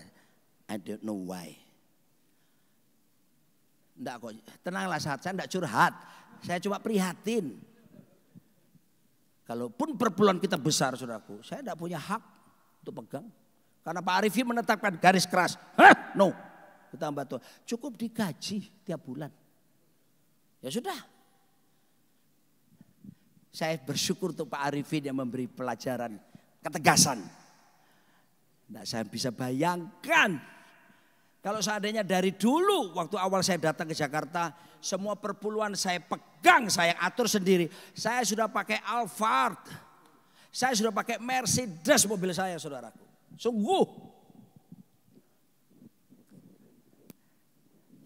S1: I don't know why. Enggak kok, tenanglah saat saya enggak curhat. Saya cuma prihatin. Kalaupun perpuluhan kita besar saudaraku, saya enggak punya hak untuk pegang. Karena Pak Arifin menetapkan garis keras. Hah? No. Kita bantu. Cukup digaji tiap bulan. Ya sudah. Saya bersyukur untuk Pak Arifin yang memberi pelajaran ketegasan. Nah, saya bisa bayangkan. Kalau seandainya dari dulu waktu awal saya datang ke Jakarta. Semua perpuluhan saya pegang, saya atur sendiri. Saya sudah pakai Alphard. Saya sudah pakai Mercedes mobil saya saudaraku. Sungguh.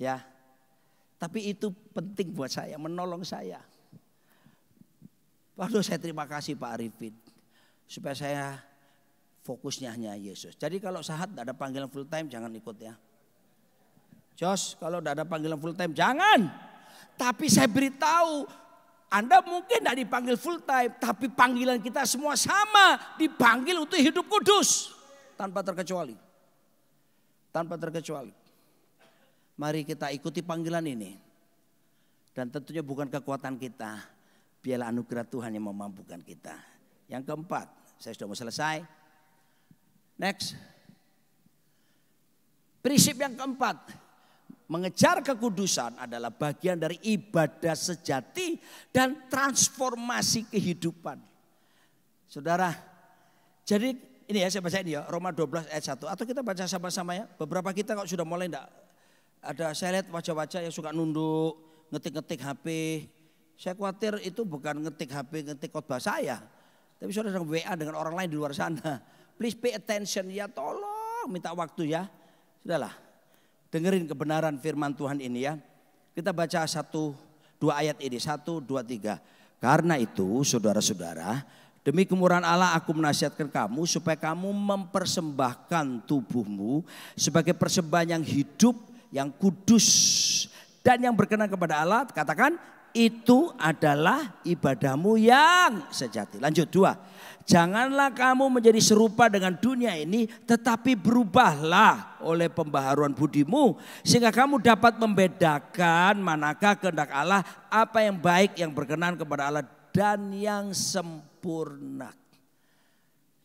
S1: Ya, tapi itu penting buat saya, menolong saya. Waduh saya terima kasih Pak Arifin. Supaya saya fokusnya hanya Yesus. Jadi kalau sahat tidak ada panggilan full time jangan ikut ya. Jos kalau tidak ada panggilan full time jangan. Tapi saya beritahu Anda mungkin tidak dipanggil full time. Tapi panggilan kita semua sama. Dipanggil untuk hidup kudus. Tanpa terkecuali. Tanpa terkecuali. Mari kita ikuti panggilan ini. Dan tentunya bukan kekuatan kita. Biarlah anugerah Tuhan yang memampukan kita. Yang keempat, saya sudah mau selesai. Next. Prinsip yang keempat. Mengejar kekudusan adalah bagian dari ibadah sejati dan transformasi kehidupan. Saudara, jadi ini ya saya baca ini ya. Roma 12 ayat 1. Atau kita baca sama-sama ya. Beberapa kita kalau sudah mulai enggak. Ada saya lihat wajah-wajah yang suka nunduk, ngetik-ngetik HP. Saya khawatir itu bukan ngetik HP, ngetik khotbah saya. Tapi saudara sedang WA dengan orang lain di luar sana. Please pay attention, ya tolong minta waktu ya. Sudahlah, dengerin kebenaran firman Tuhan ini ya. Kita baca 1, 2 ayat ini, 1, 2, 3. Karena itu saudara-saudara, demi kemurahan Allah aku menasihatkan kamu supaya kamu mempersembahkan tubuhmu sebagai persembahan yang hidup, yang kudus dan yang berkenan kepada Allah. Katakan, itu adalah ibadahmu yang sejati. Lanjut 2. Janganlah kamu menjadi serupa dengan dunia ini, tetapi berubahlah oleh pembaharuan budimu sehingga kamu dapat membedakan manakah kehendak Allah, apa yang baik, yang berkenan kepada Allah dan yang sempurna.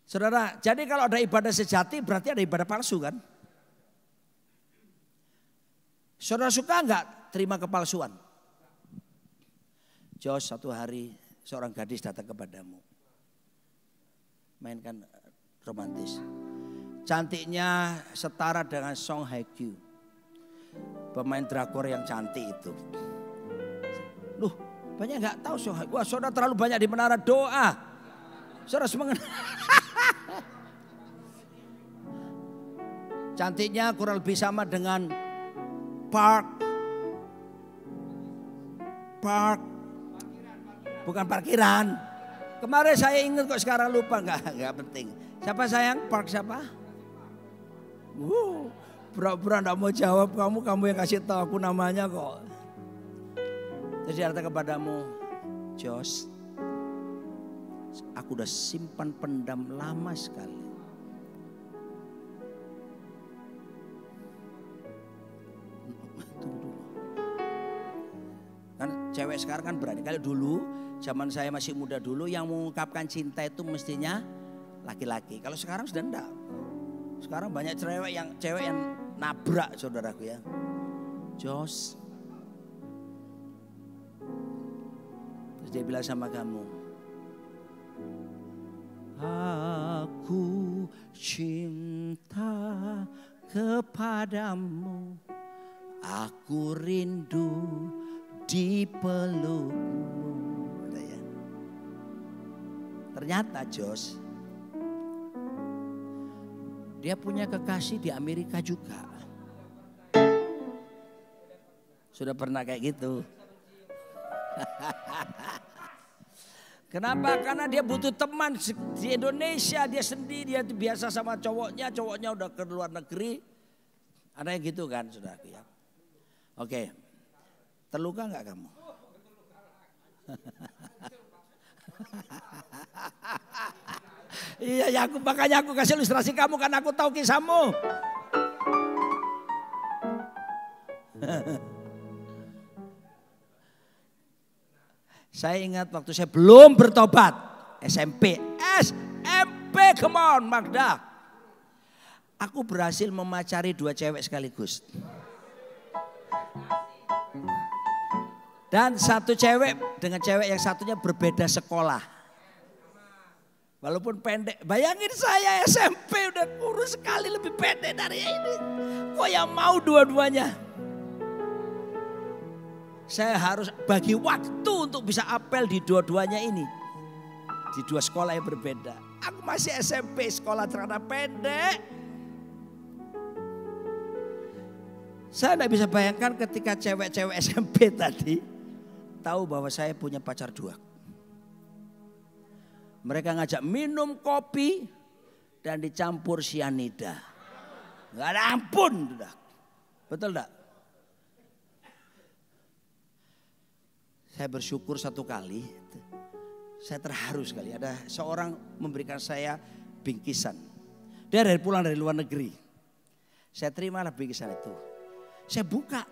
S1: Saudara, jadi kalau ada ibadah sejati berarti ada ibadah palsu kan? Saudara suka enggak terima kepalsuan? Jos, satu hari seorang gadis datang kepadamu. Mainkan romantis. Cantiknya setara dengan Song Hye Kyo. Pemain drakor yang cantik itu. Loh, banyak nggak tahu Song Hye Kyo. Wah, saudara terlalu banyak di menara doa. Saudara semangat. Cantiknya kurang lebih sama dengan Park. Bukan parkiran. Kemarin saya ingat kok sekarang lupa, enggak penting. Siapa sayang? Park siapa? Pura-pura enggak mau jawab, kamu yang kasih tahu aku namanya kok. Terus dia datang kepadamu, Jos, aku udah simpan pendam lama sekali. Tunggu dulu. Kan cewek sekarang kan berani. Kalau dulu zaman saya masih muda dulu yang mengungkapkan cinta itu mestinya laki-laki. Kalau sekarang sudah enggak. Sekarang banyak cewek yang nabrak saudaraku ya. Jos. Terus dia bilang sama kamu. Aku cinta kepadamu. Aku rindu dipelukmu. Ternyata Jos, dia punya kekasih di Amerika juga. Sudah pernah kayak gitu. Kenapa? Karena dia butuh teman di Indonesia, dia sendiri, dia biasa sama cowoknya udah ke luar negeri. Ada yang gitu kan, saudaraku ya. Oke, terluka nggak kamu? Iya ya, makanya aku kasih ilustrasi kamu karena aku tahu kisahmu. Saya ingat waktu saya belum bertobat, SMP, come on Magda. Aku berhasil memacari 2 cewek sekaligus. Dan satu cewek dengan cewek yang satunya berbeda sekolah. Walaupun pendek, bayangin saya SMP udah kurus sekali lebih pendek dari ini. Kok yang mau dua-duanya? Saya harus bagi waktu untuk bisa apel di dua-duanya ini. Di 2 sekolah yang berbeda. Aku masih SMP, sekolah celana pendek. Saya tidak bisa bayangkan ketika cewek-cewek SMP tadi tahu bahwa saya punya pacar 2. Mereka ngajak minum kopi dan dicampur sianida. Gak ada ampun. Betul enggak? Saya bersyukur satu kali, saya terharu sekali. Ada seorang memberikan saya bingkisan. Dia pulang dari luar negeri. Saya terimalah bingkisan itu. Saya buka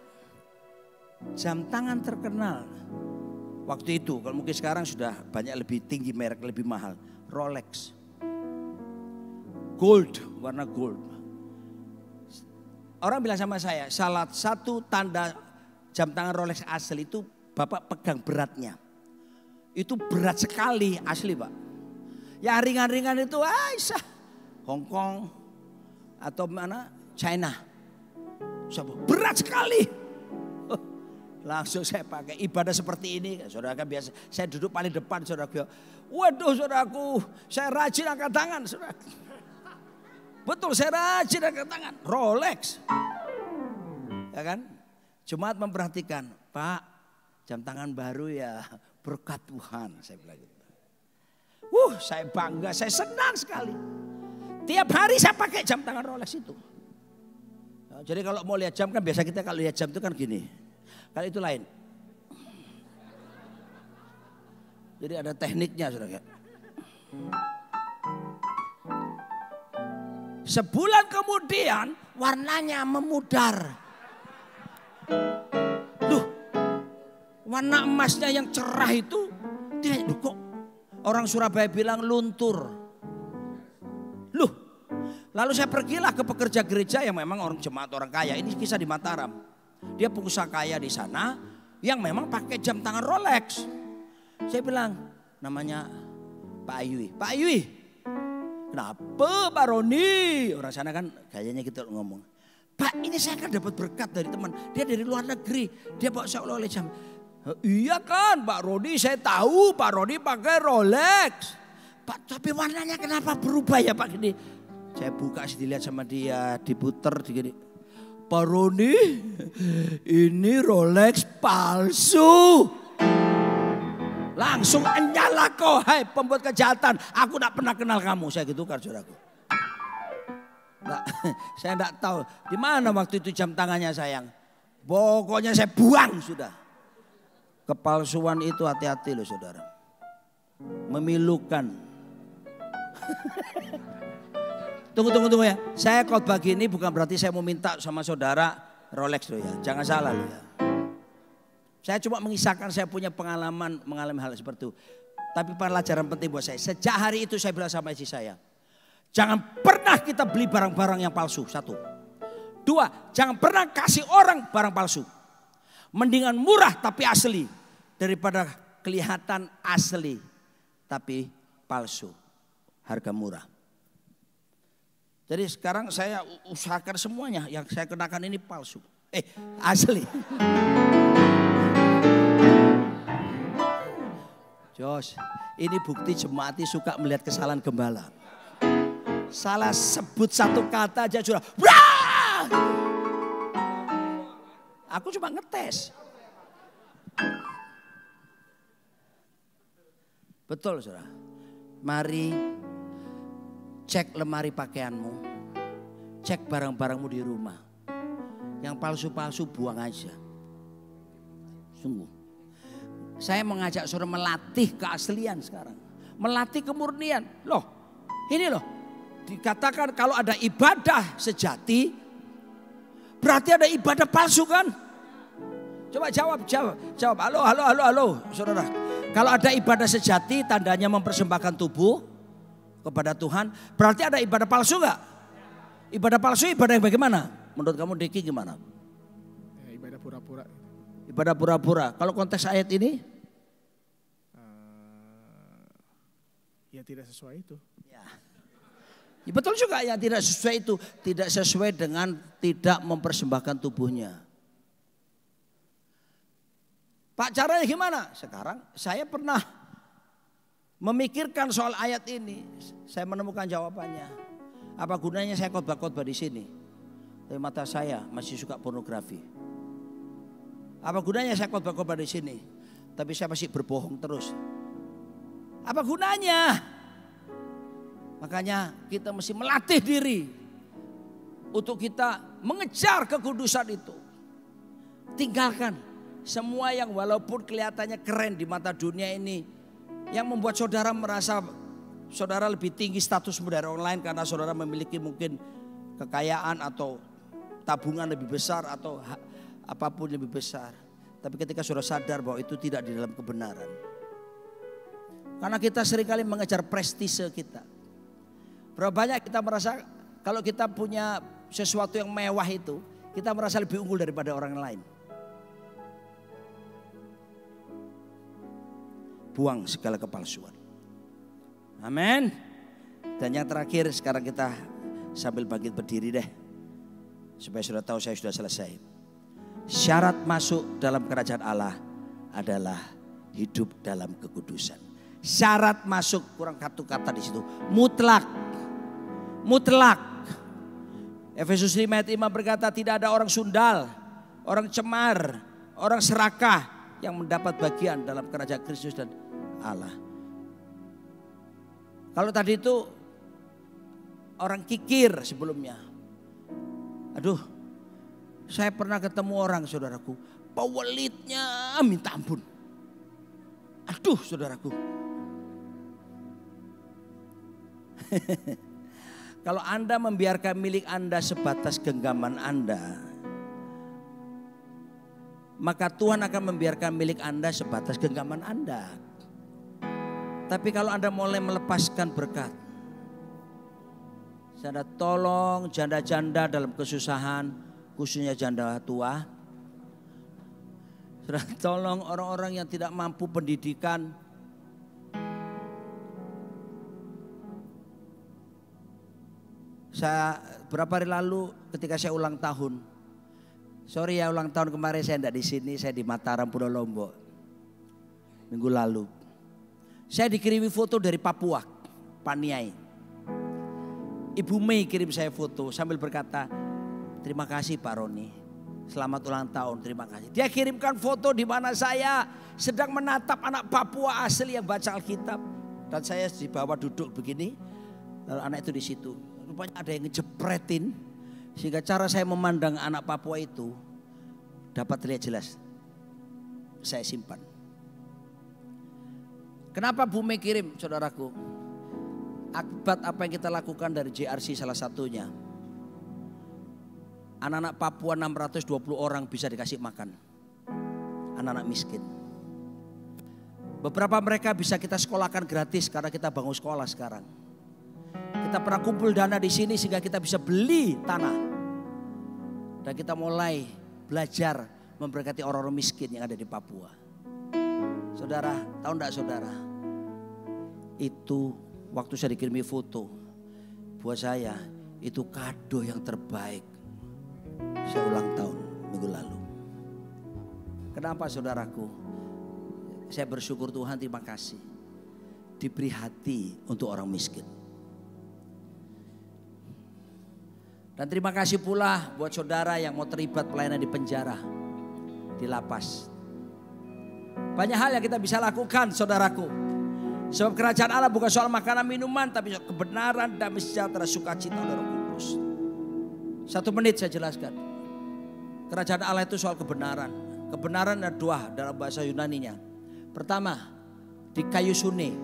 S1: jam tangan terkenal. Waktu itu, kalau mungkin sekarang sudah banyak lebih tinggi merek, lebih mahal. Rolex. Gold, warna gold. Orang bilang sama saya, salah satu tanda jam tangan Rolex asli itu Bapak pegang beratnya. Itu berat sekali asli Pak. Ya ringan-ringan itu Hong Kong atau mana China. Berat sekali. Langsung saya pakai ibadah seperti ini. Saudara kan biasa, saya duduk paling depan saudara. Waduh saudaraku, saya rajin angkat tangan saudara. Betul, saya rajin angkat tangan. Rolex. Ya kan? Jemaat memperhatikan, Pak, jam tangan baru ya, berkat Tuhan. Saya bilang gitu. Saya bangga, saya senang sekali. Tiap hari saya pakai jam tangan Rolex itu. Nah, jadi kalau mau lihat jam kan biasa kita kalau lihat jam itu kan gini. Kalau itu lain. Jadi ada tekniknya saudara. Sebulan kemudian warnanya memudar. Loh, warna emasnya yang cerah itu tidak, kok orang Surabaya bilang luntur. Loh, lalu saya pergilah ke pekerja gereja yang memang orang jemaat orang kaya. Ini kisah di Mataram. Dia pengusaha kaya di sana yang memang pakai jam tangan Rolex. Saya bilang, namanya Pak Ayui. Pak Ayui, kenapa Pak Roni? Orang sana kan kayaknya gitu ngomong. Pak, ini saya kan dapat berkat dari teman. Dia dari luar negeri. Dia bawa saya oleh jam. Iya kan Pak Roni, saya tahu Pak Roni pakai Rolex. Pak, tapi warnanya kenapa berubah ya Pak gini? Saya buka dilihat sama dia, diputer gini. Pak Roni, ini Rolex palsu. Langsung nyala kau, hai pembuat kejahatan. Aku tidak pernah kenal kamu, saya gitu kan saudaraku. Nah, saya tidak tahu di mana waktu itu jam tangannya sayang. Pokoknya saya buang sudah. Kepalsuan itu hati-hati loh saudara. Memilukan. Tunggu ya. Saya khotbah gini bukan berarti saya mau minta sama saudara Rolex loh ya. Jangan salah loh ya. Saya cuma mengisahkan saya punya pengalaman mengalami hal seperti itu. Tapi pelajaran penting buat saya. Sejak hari itu saya bilang sama istri saya. Jangan pernah kita beli barang-barang yang palsu. 1. 2, jangan pernah kasih orang barang palsu. Mendingan murah tapi asli. Daripada kelihatan asli tapi palsu. Harga murah. Jadi sekarang saya usahakan semuanya yang saya kenakan ini palsu. Asli. Jos, ini bukti jemaati suka melihat kesalahan gembala. Salah sebut satu kata aja sudah. Wah! Aku cuma ngetes. Betul saudara. Mari cek lemari pakaianmu, cek barang-barangmu di rumah. Yang palsu-palsu buang aja. Sungguh. Saya mengajak saudara melatih keaslian sekarang. Melatih kemurnian. Loh, ini loh. Dikatakan kalau ada ibadah sejati, berarti ada ibadah palsu kan? Coba jawab. Halo, saudara. Kalau ada ibadah sejati, tandanya mempersembahkan tubuh kepada Tuhan, berarti ada ibadah palsu gak? Ibadah palsu ibadah yang bagaimana? Menurut kamu Deki gimana?
S2: Ya, ibadah pura-pura.
S1: Ibadah pura-pura. Kalau konteks ayat ini?
S2: Ya tidak sesuai itu.
S1: Ya, betul juga ya tidak sesuai itu. Tidak sesuai dengan tidak mempersembahkan tubuhnya. Pak caranya gimana? Sekarang saya pernah memikirkan soal ayat ini, saya menemukan jawabannya. Apa gunanya saya khotbah-khotbah di sini? Tapi mata saya masih suka pornografi. Apa gunanya saya khotbah-khotbah di sini? Tapi saya masih berbohong terus. Apa gunanya? Makanya kita mesti melatih diri untuk kita mengejar kekudusan itu. Tinggalkan semua yang walaupun kelihatannya keren di mata dunia ini, yang membuat saudara merasa saudara lebih tinggi statusmu dari orang lain karena saudara memiliki mungkin kekayaan atau tabungan lebih besar atau apapun lebih besar. Tapi ketika saudara sadar bahwa itu tidak di dalam kebenaran. Karena kita seringkali mengejar prestise kita. Berapa banyak kita merasa kalau kita punya sesuatu yang mewah itu, kita merasa lebih unggul daripada orang lain. Buang segala kepalsuan. Amin. Dan yang terakhir sekarang kita sambil bangkit berdiri deh. Supaya sudah tahu saya sudah selesai. Syarat masuk dalam kerajaan Allah adalah hidup dalam kekudusan. Syarat masuk, kurang satu kata di situ, mutlak. Mutlak. Efesus 5 ayat 5 berkata tidak ada orang sundal, orang cemar, orang serakah yang mendapat bagian dalam kerajaan Kristus dan Allah. Kalau tadi itu orang kikir sebelumnya. Aduh, saya pernah ketemu orang saudaraku, pewelitnya minta ampun. Aduh saudaraku. Kalau Anda membiarkan milik Anda sebatas genggaman Anda, maka Tuhan akan membiarkan milik Anda sebatas genggaman Anda. Tapi kalau Anda mulai melepaskan berkat, Saudara tolong janda-janda dalam kesusahan, khususnya janda tua. Saudara tolong orang-orang yang tidak mampu pendidikan. Saya berapa hari lalu ketika saya ulang tahun, sorry ya ulang tahun kemarin saya tidak di sini, saya di Mataram Pulau Lombok minggu lalu. Saya dikirimi foto dari Papua, Paniai. Ibu Mei kirim saya foto sambil berkata, terima kasih Pak Roni, selamat ulang tahun, terima kasih. Dia kirimkan foto di mana saya sedang menatap anak Papua asli yang baca Alkitab. Dan saya di bawah duduk begini, lalu anak itu di situ. Rupanya ada yang ngejepretin, sehingga cara saya memandang anak Papua itu dapat terlihat jelas. Saya simpan. Kenapa Bu Mei kirim saudaraku? Akibat apa yang kita lakukan dari JRC salah satunya. Anak-anak Papua 620 orang bisa dikasih makan. Anak-anak miskin. Beberapa mereka bisa kita sekolahkan gratis karena kita bangun sekolah sekarang. Kita pernah kumpul dana di sini sehingga kita bisa beli tanah. Dan kita mulai belajar memberkati orang-orang miskin yang ada di Papua. Saudara, tahu enggak saudara? Itu waktu saya dikirimi foto, buat saya itu kado yang terbaik. Saya ulang tahun minggu lalu. Kenapa saudaraku? Saya bersyukur Tuhan, terima kasih. Diberi hati untuk orang miskin. Dan terima kasih pula buat saudara yang mau terlibat pelayanan di penjara, di lapas. Banyak hal yang kita bisa lakukan saudaraku. Sebab kerajaan Allah bukan soal makanan minuman, tapi soal kebenaran, damai sejahtera, sukacita dan Roh Kudus. 1 menit saya jelaskan. Kerajaan Allah itu soal kebenaran. Kebenaran ada dua dalam bahasa Yunaninya. Pertama, di kayu sune.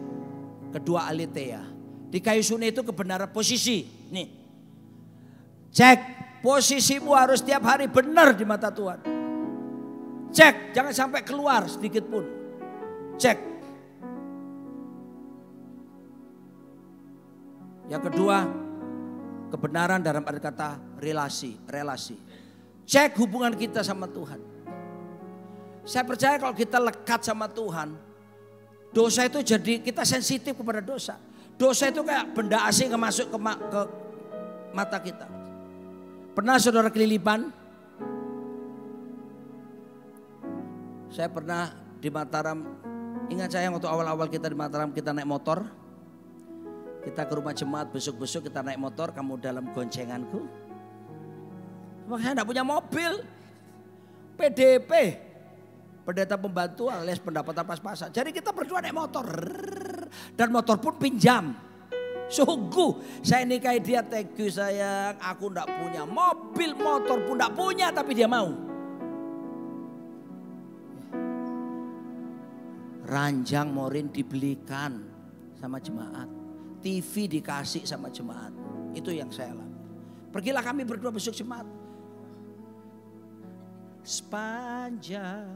S1: Kedua, aletheia. Di kayu sune itu kebenaran posisi. Nih, cek posisimu harus tiap hari benar di mata Tuhan. Cek, jangan sampai keluar sedikit pun. Cek. Yang kedua, kebenaran dalam arti kata relasi. Cek hubungan kita sama Tuhan. Saya percaya kalau kita lekat sama Tuhan, dosa itu jadi kita sensitif kepada dosa. Dosa itu kayak benda asing yang masuk ke mata kita. Pernah saudara kelilipan? Saya pernah di Mataram, ingat saya waktu awal-awal kita di Mataram kita naik motor. Kita ke rumah jemaat besok-besok kita naik motor, kamu dalam goncenganku. Saya tidak punya mobil. PDP, pendeta pembantu alias pendapatan pas-pasan. Jadi kita berdua naik motor. Dan motor pun pinjam. Sungguh saya nikahi dia, thank you sayang. Aku tidak punya mobil, motor pun tidak punya, tapi dia mau. Ranjang morin dibelikan sama jemaat. TV dikasih sama jemaat. Itu yang saya alami. Pergilah kami berdua besok jemaat. Sepanjang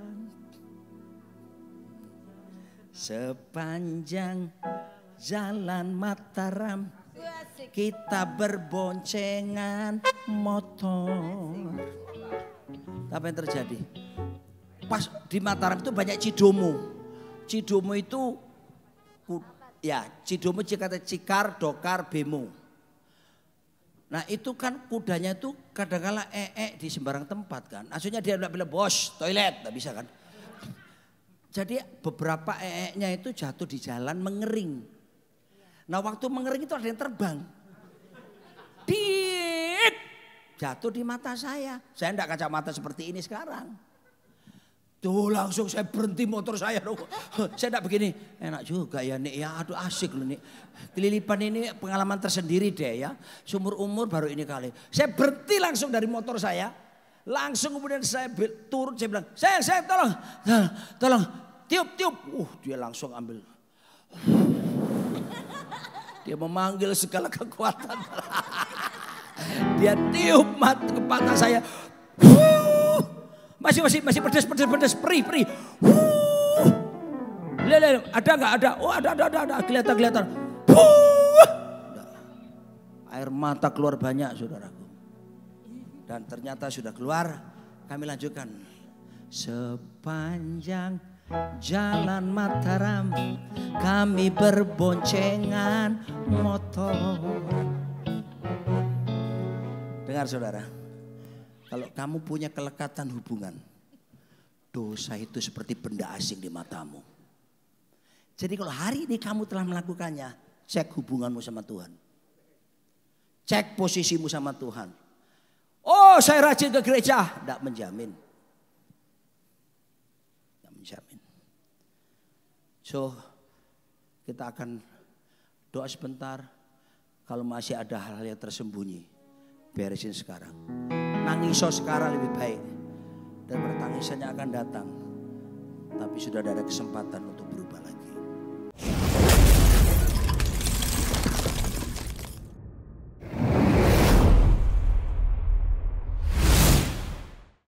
S1: jalan Mataram kita berboncengan motor. Apa yang terjadi? Pas di Mataram itu banyak Cidomo. Cidomo itu ya, Cidomo kata Cikar, Dokar, Bemo. Nah itu kan kudanya itu kadang-kala di sembarang tempat kan. Maksudnya dia bilang bos toilet, gak bisa kan. Jadi beberapa nya itu jatuh di jalan mengering. Nah waktu mengering itu ada yang terbang. Dit, jatuh di mata saya. Saya enggak kacamata seperti ini sekarang. Tuh langsung saya berhenti motor saya. Saya enggak begini. Enak juga ya Nik ya. Aduh asik loh Nik. Kelilipan ini pengalaman tersendiri deh ya. Seumur umur baru ini kali. Saya berhenti langsung dari motor saya. Langsung kemudian saya turun. Saya bilang saya tolong. Tiup. Dia langsung ambil. Dia memanggil segala kekuatan. Dia tiup mata saya. Masih pedes, perih. Lihat, ada nggak? Ada. Oh ada. Kelihatan. Air mata keluar banyak saudaraku. Dan ternyata sudah keluar. Kami lanjutkan. Sepanjang jalan Mataram kami berboncengan motor. Dengar saudara. Kalau kamu punya kelekatan hubungan, dosa itu seperti benda asing di matamu. Jadi kalau hari ini kamu telah melakukannya, cek hubunganmu sama Tuhan. Cek posisimu sama Tuhan. Oh saya rajin ke gereja, tidak menjamin. Tidak menjamin. So kita akan doa sebentar. Kalau masih ada hal-hal yang tersembunyi, beresin sekarang. Nangiso sekarang lebih baik dan bertangisannya akan datang. Tapi sudah ada kesempatan untuk berubah lagi.